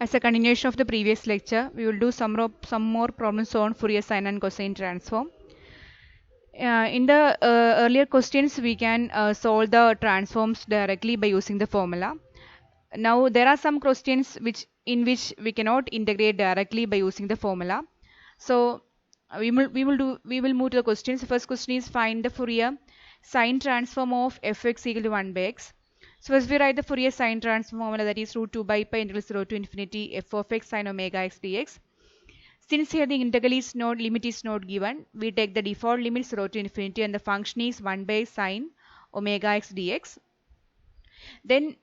As a continuation of the previous lecture, we will do some more problems on Fourier sine and cosine transform. In the earlier questions, we can solve the transforms directly by using the formula. Now there are some questions in which we cannot integrate directly by using the formula. So we will move to the questions. The first question is find the Fourier sine transform of fx equal to 1 by x. So first we write the Fourier sine transform formula, that is root 2 by pi integral 0 to infinity f of x sine omega x dx. Since here the integral is not, limit is not given, we take the default limit 0 to infinity and the function is 1 by sine omega x dx. Then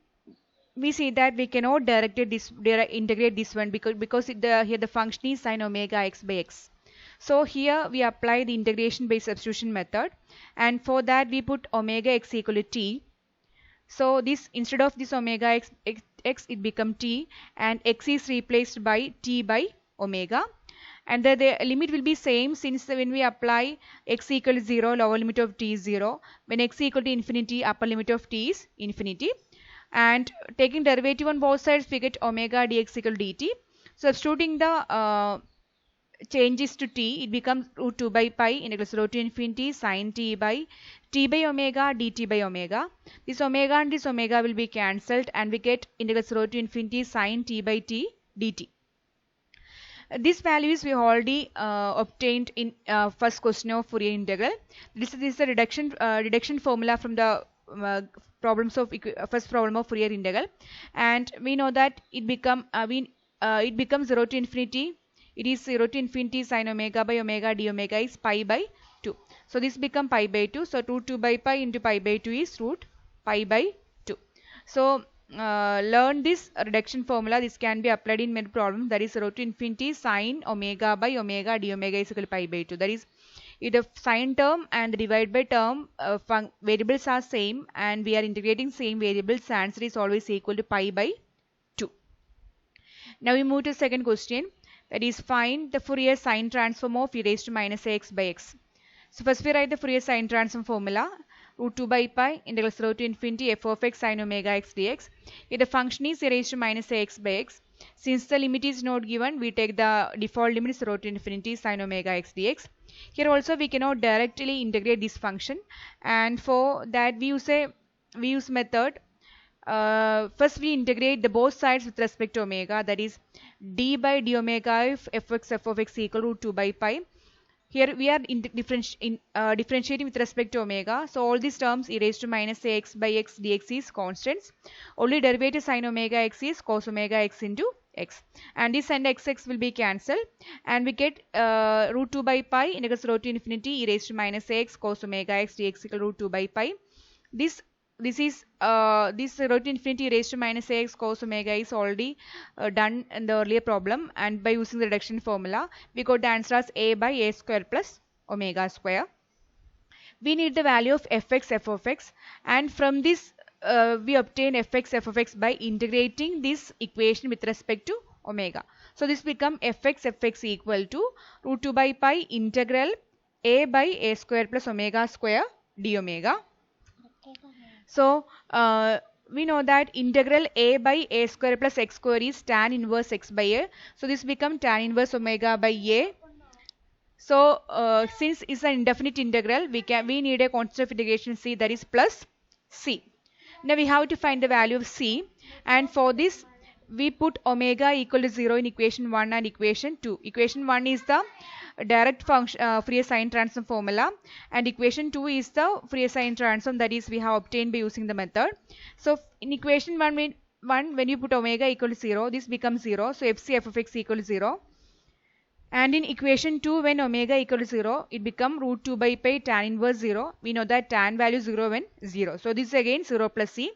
we see that we cannot integrate this one because here the function is sine omega x by x. So here we apply the integration by substitution method, and for that we put omega x equal to t. So this, instead of this omega x it become t, and x is replaced by t by omega, and the limit will be same, since when we apply x equal to 0, lower limit of t is 0, when x equal to infinity, upper limit of t is infinity, and taking derivative on both sides we get omega dx equal to dt. Substituting the changes to t, it becomes root 2 by pi integral 0 to infinity sine t by omega dt by omega. This omega and this omega will be cancelled and we get integral 0 to infinity sine t by t dt. These values we already obtained in first question of Fourier integral. This is the reduction formula from the problems of first problem of Fourier integral, and we know that it becomes 0 to infinity. It is 0 to infinity sine omega by omega d omega is pi by 2. So this become pi by 2. So root 2 by pi into pi by 2 is root pi by 2. So learn this reduction formula. This can be applied in many problems. That is 0 to infinity sine omega by omega d omega is equal to pi by 2. That is, if the sine term and the divide by term variables are same and we are integrating same variables, answer is always equal to pi by 2. Now we move to second question. That is, find the Fourier sine transform of e raised to minus ax by x. So first we write the Fourier sine transform formula. Root 2 by pi integral 0 to infinity f of x sine omega x dx. Here the function is e raised to minus ax by x. Since the limit is not given, we take the default limit 0 to infinity sine omega x dx. Here also we cannot directly integrate this function, and for that we use method. First we integrate the both sides with respect to omega, that is d by d omega if f of x equal to root 2 by pi. Here we are differentiating with respect to omega. So all these terms e raised to minus ax by x dx is constants. Only derivative sine omega x is cos omega x into x. And this and x will be cancelled. And we get root 2 by pi integral 0 to infinity e raised to minus ax cos omega x dx equal to root 2 by pi. This 0 to infinity raised to minus ax cos omega is already done in the earlier problem, and by using the reduction formula we got the answer as a by a square plus omega square. We need the value of fx f of x, and from this we obtain fx f of x by integrating this equation with respect to omega. So this become fx equal to root 2 by pi integral a by a square plus omega square d omega. So we know that integral a by a square plus x square is tan inverse x by a. So this become tan inverse omega by a. So since it's an indefinite integral, we need a constant of integration c, that is plus c. Now we have to find the value of c, and for this we put omega equal to 0 in equation 1 and equation 2. Equation 1 is the direct function Fourier sine transform formula, and equation 2 is the Fourier sine transform that is we have obtained by using the method. So in equation 1 when you put omega equal to 0, this becomes 0. So fc f of x equal to 0. And in equation 2 when omega equal to 0, it become root 2 by pi tan inverse 0. We know that tan value 0 when 0. So this is again 0 plus c.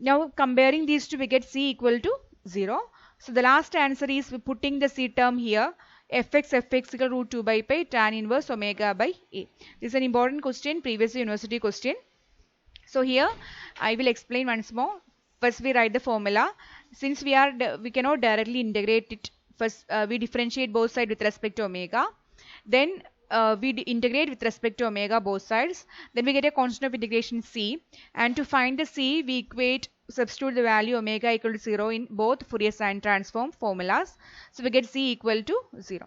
Now comparing these two we get c equal to 0. So the last answer is putting the c term here, fx equal root 2 by pi tan inverse omega by a. This is an important question, previous university question. So here I will explain once more. First we write the formula. Since we cannot directly integrate it, first we differentiate both sides with respect to omega. Then we integrate with respect to omega both sides. Then we get a constant of integration c, and to find the c we equate substitute the value omega equal to 0 in both Fourier sine transform formulas. So we get C equal to 0.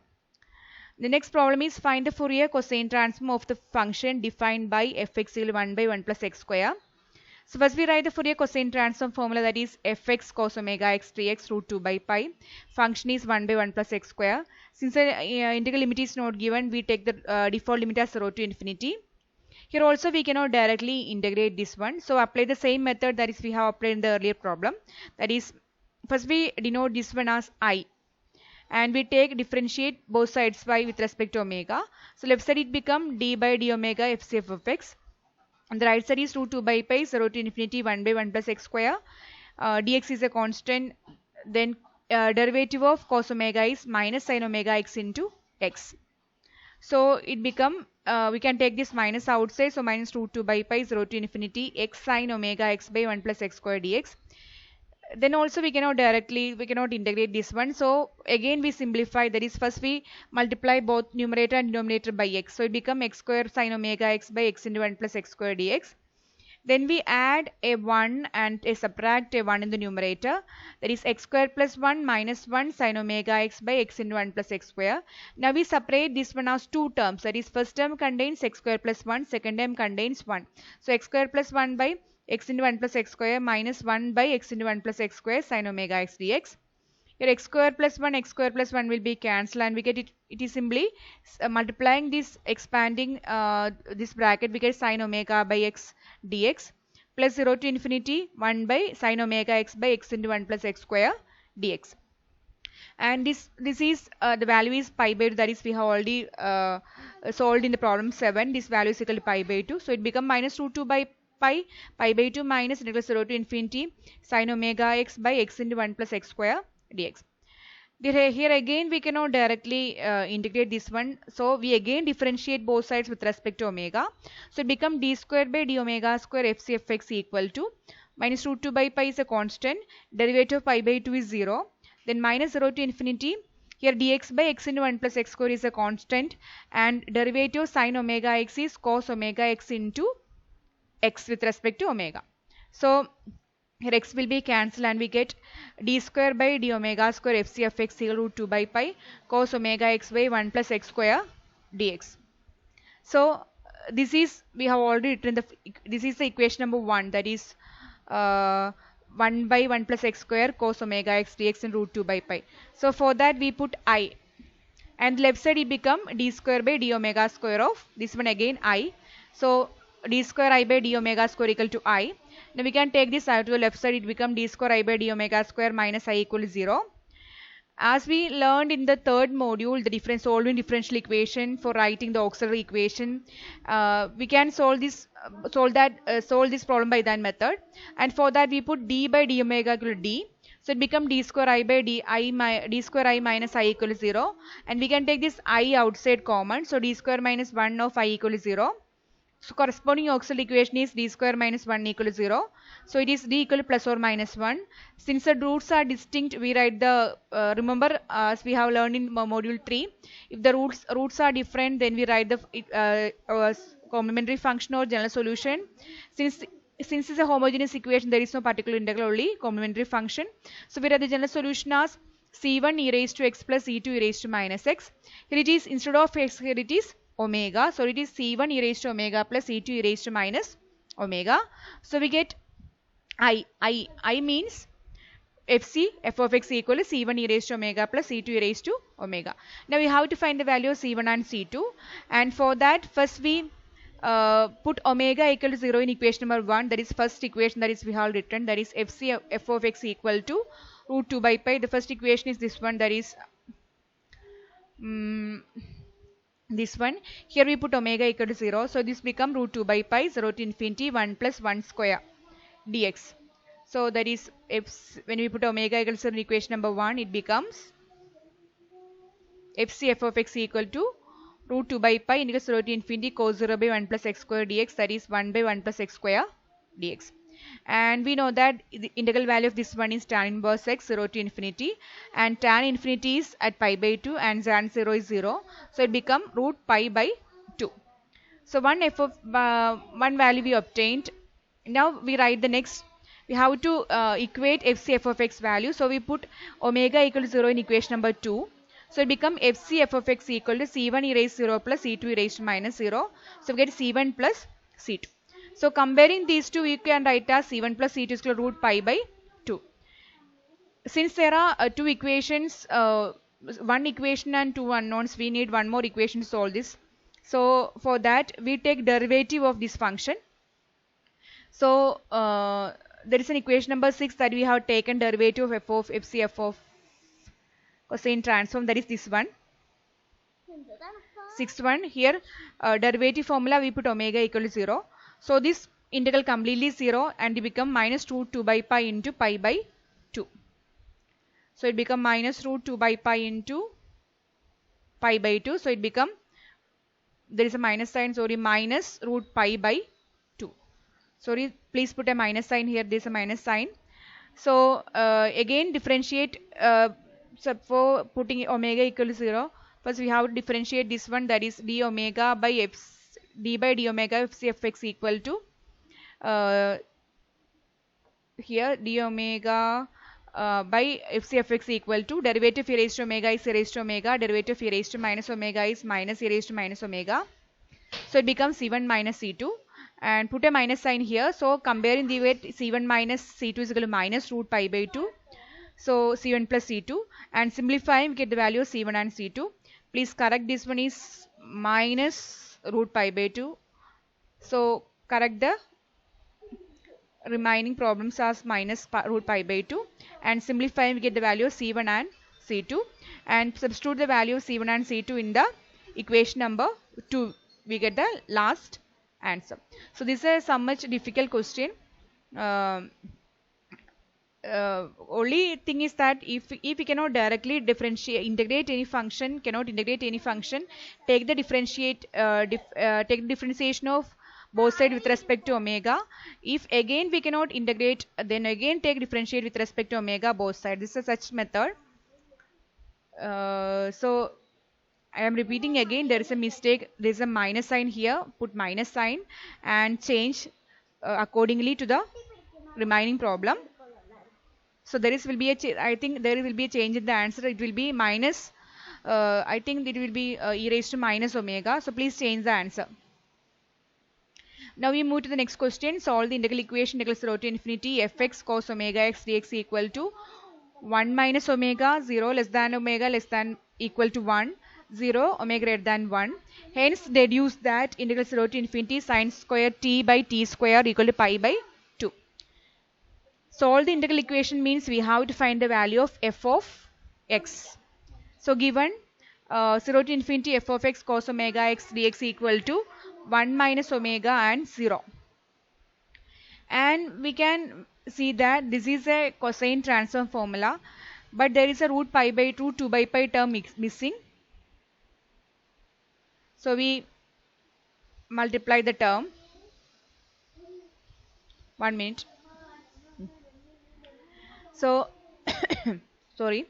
The next problem is find the Fourier cosine transform of the function defined by fx equal to 1 by 1 plus x square. So first we write the Fourier cosine transform formula, that is fx cos omega x dx root 2 by pi. Function is 1 by 1 plus x square. Since the integral limit is not given, we take the default limit as 0 to infinity. Here also we cannot directly integrate this one. So apply the same method that is we have applied in the earlier problem. That is, first we denote this one as I. And we take differentiate both sides by with respect to omega. So left side it become d by d omega fcf of x. And the right side is root 2 by pi 0 to infinity 1 by 1 plus x square. Dx is a constant. Then derivative of cos omega is minus sin omega x into x. So it become, we can take this minus outside. So minus root 2 by pi 0 to infinity x sin omega x by 1 plus x square dx. Then also we cannot integrate this one. So again we simplify, that is first we multiply both numerator and denominator by x. So it become x square sin omega x by x into 1 plus x square dx. Then we add a 1 and subtract a 1 in the numerator. That is x square plus 1 minus 1 sin omega x by x into 1 plus x square. Now we separate this one as two terms. That is first term contains x square plus 1, second term contains 1. So x square plus 1 by x into 1 plus x square minus 1 by x into 1 plus x square sin omega x dx. Here x square plus 1 will be cancelled, and we get it is simply multiplying this, expanding this bracket, we get sin omega by x dx plus 0 to infinity 1 by sin omega x by x into 1 plus x square dx. And this is the value is pi by 2, that is we have already solved in the problem 7. This value is equal to pi by 2. So it become minus root 2 by pi by 2 minus integral 0 to infinity sin omega x by x into 1 plus x square dx. Here again we cannot directly integrate this one. So we again differentiate both sides with respect to omega. So it become d square by d omega square fc of x equal to minus root 2 by pi is a constant. Derivative of pi by 2 is 0. Then minus 0 to infinity. Here dx by x into 1 plus x square is a constant. And derivative of sin omega x is cos omega x into x with respect to omega. So here x will be cancelled, and we get d square by d omega square fc of x equal root 2 by pi cos omega x by 1 plus x square dx. So this is, we have already written this is the equation number 1, that is 1 by 1 plus x square cos omega x dx and root 2 by pi. So for that we put I, and left side it become d square by d omega square of this one again I. So d square I by d omega square equal to I. Now we can take this out to the left side, it become d square I by d omega square minus I equal to 0. As we learned in the third module, the solving differential equation for writing the auxiliary equation, we can solve this problem by that method. And for that we put d by d omega equal to d. So it become d square I by d square I minus I equal to 0. And we can take this I outside common. So d square minus 1 of I equal to 0. So corresponding auxiliary equation is d square minus 1 equal to 0. So it is d equal to plus or minus 1. Since the roots are distinct, we write the, remember as we have learned in module 3, if the roots are different, then we write the complementary function or general solution. Since it's a homogeneous equation, there is no particular integral, only complementary function. So we write the general solution as c1 e raised to x plus c2 e raised to minus x. Here it is, instead of x, here it is omega. So it is c1 e raised to omega plus c2 e raised to minus omega. So we get I means fc f of x equal to c1 e raised to omega plus c2 e raised to omega. Now we have to find the value of c1 and c2, and for that first we put omega equal to 0 in equation number 1. That is first equation, that is we have written, that is fc f of x equal to root 2 by pi. The first equation is this one, that is this one. Here we put omega equal to 0. So this become root 2 by pi 0 to infinity 1 plus 1 square dx. So that is, when we put omega equal to 0 in equation number 1, it becomes fc f of x equal to root 2 by pi into 0 to infinity cos 0 by 1 plus x square dx, that is 1 by 1 plus x square dx. And we know that the integral value of this one is tan inverse x 0 to infinity, and tan infinity is at pi by 2 and tan 0 is 0. So it become root pi by 2. So one value we obtained. Now we write the next. we have to equate fc f of x value. So we put omega equal to 0 in equation number 2. So it becomes fc f of x equal to c1 e raised to 0 plus c2 e raised to minus 0. So we get c1 plus c2. So comparing these two, we can write as c1 plus c2 is equal to root pi by 2. Since there are two equations, one equation and two unknowns, we need one more equation to solve this. So for that, we take derivative of this function. So there is an equation number 6 that we have taken derivative of f of fc f of cosine transform, that is this one. Sixth one here, derivative formula we put omega equal to 0. So this integral completely 0 and it become minus root 2 by pi into pi by 2. So it become minus root 2 by pi into pi by 2. So it become, there is a minus sign, sorry, minus root pi by 2. Sorry, please put a minus sign here, there is a minus sign. So again differentiate, so for putting omega equal to 0, first we have to differentiate this one, that is d omega by f, d by d omega fc f x equal to here d omega by fc f x equal to derivative e raised to omega is e raised to omega, derivative e raised to minus omega is minus e raised to minus omega. So it becomes c1 minus c2 and put a minus sign here. So comparing the weight, c1 minus c2 is equal to minus root pi by 2. So c1 plus c2, and simplifying we get the value of c1 and c2. Please correct, this one is minus root pi by 2. So correct the remaining problems as minus root pi by 2, and simplifying we get the value of c1 and c2, and substitute the value of c1 and c2 in the equation number 2. We get the last answer. So this is some much difficult question. Only thing is that if we cannot directly differentiate, integrate any function, take the differentiation of both sides with respect to omega. If again we cannot integrate, then again take differentiate with respect to omega both sides. This is such method. So I am repeating again, there is a mistake, there is a minus sign here, put minus sign and change accordingly to the remaining problem. So there is will be a I think there will be a change in the answer. It will be minus, I think it will be e raised to minus omega. So please change the answer. Now we move to the next question. Solve the integral equation integral 0 to infinity fx cos omega x dx equal to 1 minus omega, 0 less than omega less than equal to 1, 0 omega greater than 1. Hence deduce that integral 0 to infinity sin square t by t square equal to pi by 2. Solve the integral equation means we have to find the value of f of x. So given 0 to infinity f of x cos omega x dx equal to 1 minus omega and 0. And we can see that this is a cosine transform formula, but there is a root pi by 2, 2 by pi term missing. So we multiply the term. 1 minute. So sorry,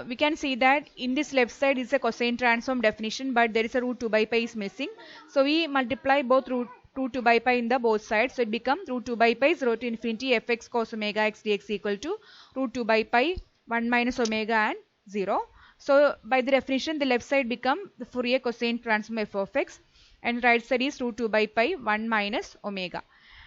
we can see that in this left side is a cosine transform definition, but there is a root 2 by pi is missing. So we multiply both root 2 by pi in the both sides. So it becomes root 2 by pi 0 to infinity fx cos omega x dx equal to root 2 by pi 1 minus omega and 0. So by the definition, the left side become the Fourier cosine transform f of x, and right side is root 2 by pi 1 minus omega.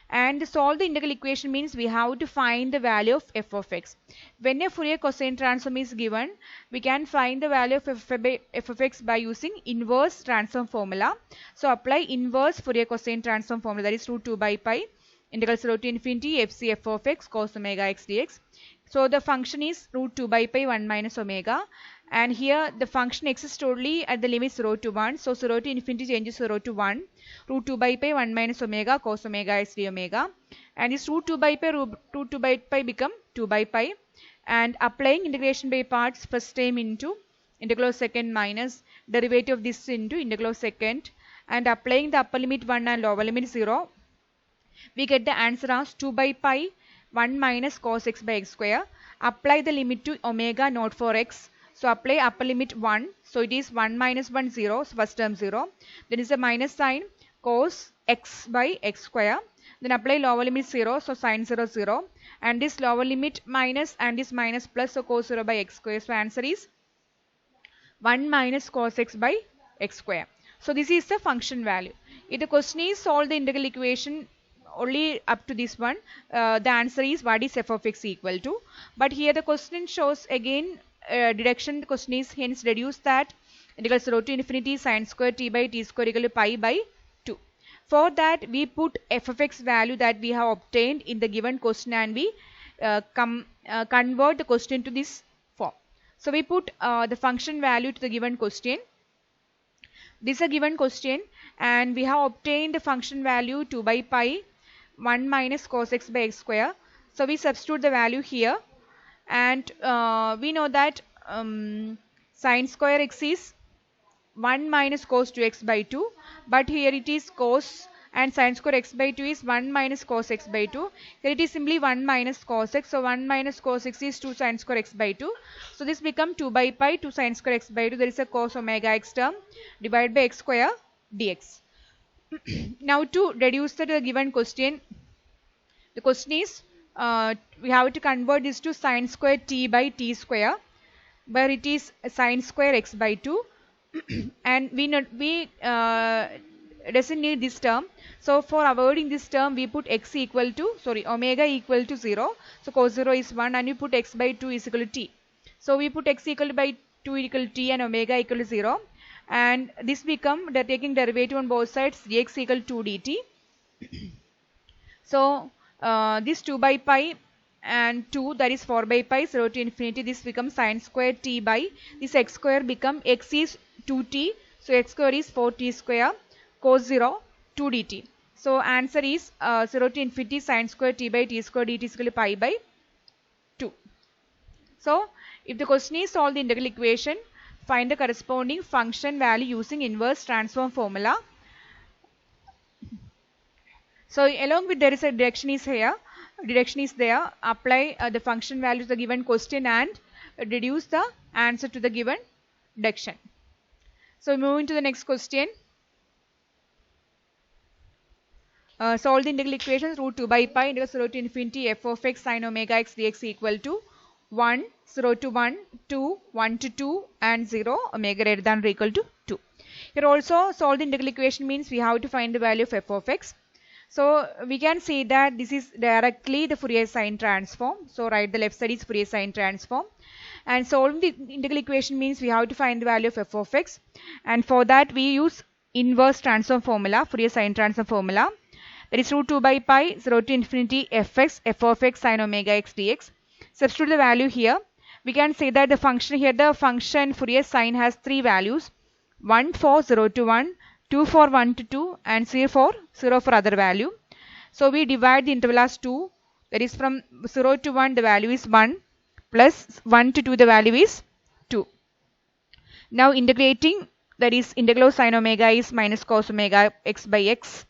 And solve the integral equation means we have to find the value of f of x. When a Fourier cosine transform is given, we can find the value of f of x by using inverse transform formula. So apply inverse Fourier cosine transform formula, that is root 2 by pi integral 0 to infinity fc f of x cos omega x dx. So the function is root 2 by pi 1 minus omega, and here the function exists only at the limit 0 to 1. So 0 to infinity changes 0 to 1. Root 2 by pi 1 minus omega cos omega x d omega, and this root 2 by pi root 2 by pi become 2 by pi, and applying integration by parts, first time into integral of second minus derivative of this into integral of second, and applying the upper limit 1 and lower limit 0, we get the answer as 2 by pi 1 minus cos x by x square. Apply the limit to omega not for x. So apply upper limit 1. So it is 1 minus 1 0. So first term 0. Then is a minus sign cos x by x square. Then apply lower limit 0, so sine 0 0, and this lower limit minus and this minus plus, so cos 0 by x square. So answer is 1 minus cos x by x square. So this is the function value. If the question is solve the integral equation only up to this one, the answer is what is f of x equal to. But here the question shows again deduction. The question is hence deduce that integral 0 to infinity sine square t by t square equal to pi by 2. For that we put f of x value that we have obtained in the given question and we convert the question to this form. So we put the function value to the given question. This is a given question and we have obtained the function value 2 by pi 1 minus cos x by x square. So we substitute the value here and we know that sine square x is 1 minus cos 2x by 2, but here it is cos and sine square x by 2 is 1 minus cos x by 2. Here it is simply 1 minus cos x. So 1 minus cos x is 2 sine square x by 2. So this becomes 2 by pi 2 sine square x by 2. There is a cos omega x term divided by x square dx. Now to reduce the given question, the question is we have to convert this to sine square t by t square, where it is sine square x by 2 and we doesn't need this term. So for avoiding this term we put x equal to omega equal to 0. So cos 0 is 1 and we put x by 2 is equal to t. So we put x equal to by 2 equal to t and omega equal to 0, and this become taking derivative on both sides dx equal to 2 dt. So this 2 by pi and 2, that is 4 by pi 0 to infinity, this becomes sine square t by this x square become x is 2t, so x square is 4t square cos 0 2 dt. So answer is 0 to infinity sine square t by t square dt is equal to pi by 2. So if the question is solve the integral equation, find the corresponding function value using inverse transform formula. So along with there is a deduction is here, deduction is there, apply the function value to the given question and deduce the answer to the given deduction. So moving to the next question. Solve the integral equations. Root 2 by pi integral 0 to infinity f of x sin omega x dx equal to 1, 0 to 1, 2, 1 to 2 and 0, omega greater than or equal to 2. Here also solve the integral equation means we have to find the value of f of x. So we can say that this is directly the Fourier sine transform. So write the left side is Fourier sine transform. And solving the integral equation means we have to find the value of f of x. And for that we use inverse transform formula, Fourier sine transform formula. That is root 2 by pi 0 to infinity fx f of x sin omega x dx. Substitute the value here. We can say that the function here, the function Fourier sine has 3 values. 1 for 0 to 1, 2 for 1 to 2 and 0 for other value. So we divide the interval as 2. That is from 0 to 1 the value is 1 plus 1 to 2 the value is 2. Now integrating, that is integral of sin omega is minus cos omega x by x.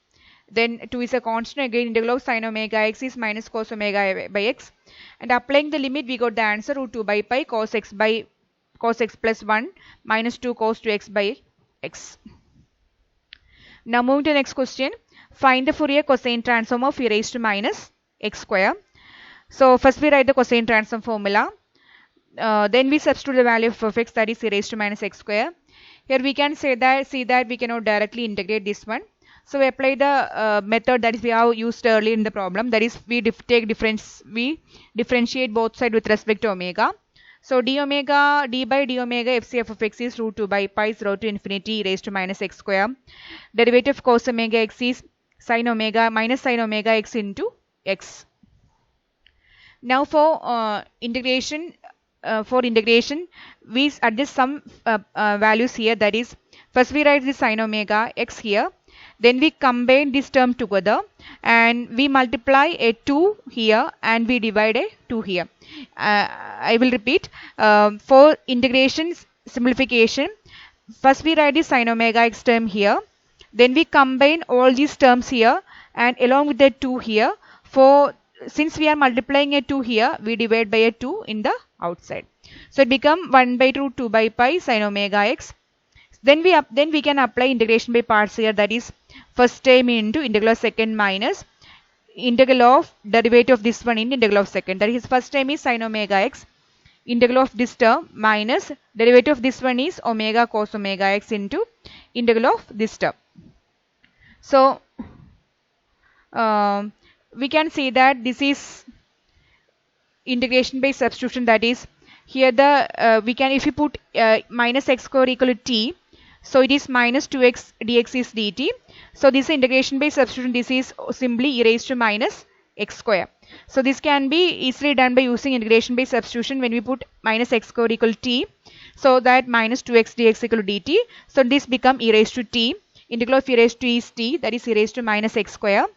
Then 2 is a constant, again integral of sin omega x is minus cos omega by x. And applying the limit we got the answer root 2 by pi cos x plus 1 minus 2 cos 2x by x. Now moving to the next question. Find the Fourier cosine transform of e raised to minus x square. So first we write the cosine transform formula. Then we substitute the value of x, that is e raised to minus x square. Here we can see that we cannot directly integrate this one. So we apply the method that is we have used earlier in the problem. That is we differentiate both sides with respect to omega. So d by d omega fcf of x is root 2 by pi 0 to infinity e raised to minus x square. Derivative of cos omega x is sin omega minus sin omega x into x. Now for integration, we adjust some values here. That is, first we write the sin omega x here. Then we combine this term together and we multiply a 2 here and we divide a 2 here. I will repeat. For integration simplification, first we write the sin omega x term here. Then we combine all these terms here and along with the 2 here. Since we are multiplying a 2 here, we divide by a 2 in the outside. So it become 1 by root 2 by pi sin omega x. Then we can apply integration by parts here. That is first term into integral second minus integral of derivative of this one in integral of second. That is, first term is sin omega x, integral of this term minus derivative of this one is omega cos omega x into integral of this term. So we can say that this is integration by substitution. That is, here the we can, if you put minus x square equal to t, so it is minus 2x dx is dt. So this is integration by substitution. This is simply e raised to minus x square. So this can be easily done by using integration by substitution when we put minus x square equal to t. So that minus 2x dx equal to dt. So this become e raised to t. Integral of e raised to is t, that is e raised to minus x square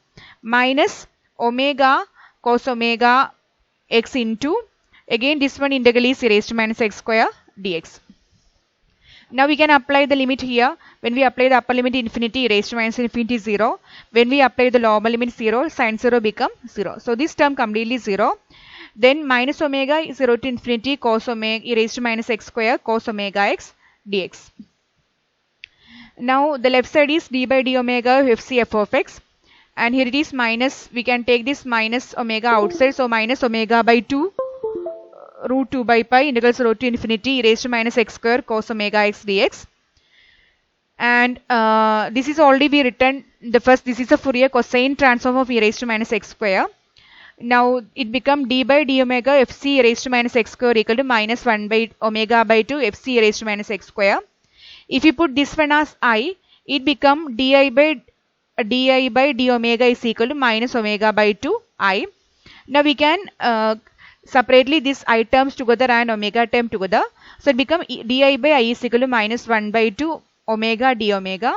minus omega cos omega x into, again this one integral is e raised to minus x square dx. Now we can apply the limit here. When we apply the upper limit infinity, e raised to minus infinity 0. When we apply the lower limit 0, sin 0 become 0. So this term completely 0. Then minus omega is 0 to infinity cos omega e raised to minus x square cos omega x dx. Now the left side is d by d omega fc f of x. And here it is minus, we can take this minus omega outside. So minus omega by 2 root 2 by pi integral 0 to infinity e raised to minus x square cos omega x dx. And this is already be written, the first, this is a Fourier cosine transform of e raised to minus x square. Now it become d by d omega fc e raised to minus x square equal to minus 1 by omega by 2 fc e raised to minus x square. If you put this one as I, it become di by d omega is equal to minus omega by 2 I. Now we can separately this I terms together and omega term together. So it become di by I is equal to minus 1 by 2 omega d omega.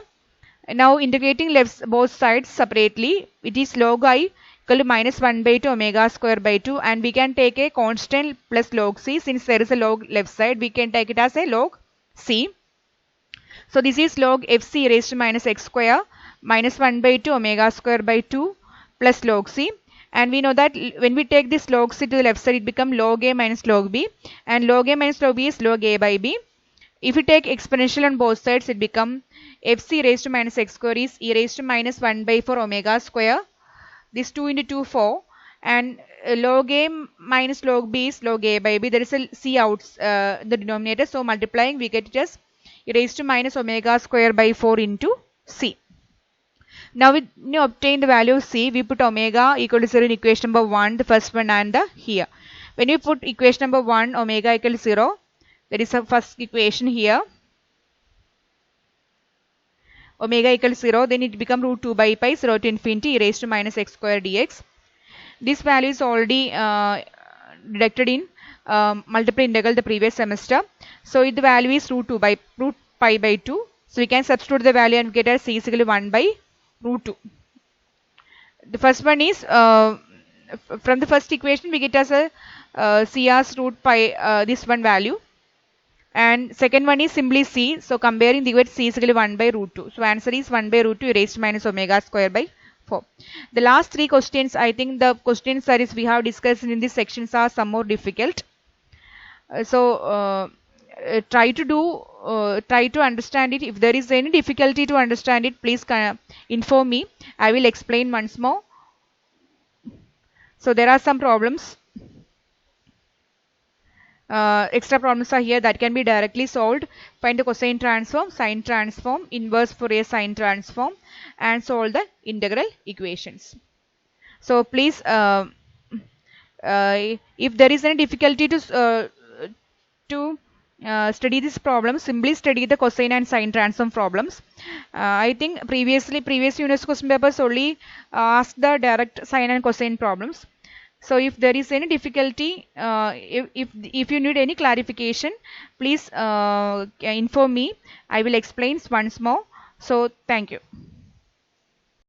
Now integrating left both sides separately, it is log I equal to minus 1 by 2 omega square by 2, and we can take a constant plus log c. Since there is a log left side, we can take it as a log c. So this is log fc raised to minus x square minus 1 by 2 omega square by 2 plus log c. And we know that when we take this log c to the left side, it become log a minus log b, and log a minus log b is log a by b. If you take exponential on both sides, it become fc raised to minus x square is e raised to minus 1 by 4 omega square. This 2 into 2 4, and log a minus log b is log a by b. There is a c out the denominator, so multiplying we get it as e raised to minus omega square by 4 into c. Now we obtain the value of c, we put omega equal to 0 in equation number 1, the first one, and the here. When you put equation number 1, omega equal to 0, that is the first equation here. Omega equal to 0, then it become root 2 by pi 0 to infinity e raised to minus x square dx. This value is already deducted in multiple integral the previous semester. So the value is root pi by 2. So we can substitute the value and get as c is equal to 1 by root 2. The first one is from the first equation we get as a c as root pi this one value, and second one is simply c. So comparing, the get c is equal to 1 by root 2. So answer is 1 by root 2 raised to minus omega square by 4. The last three questions, I think the questions that is we have discussed in these sections are some more difficult. Try to understand it. If there is any difficulty to understand it, please inform me. I will explain once more. So there are some problems. Extra problems are here that can be directly solved. Find the cosine transform, sine transform, inverse Fourier sine transform, and solve the integral equations. So please, if there is any difficulty to study this problem, simply study the cosine and sine transform problems. I think previous unit's question papers only asked the direct sine and cosine problems. So if there is any difficulty, if you need any clarification, please inform me. I will explain once more. So thank you.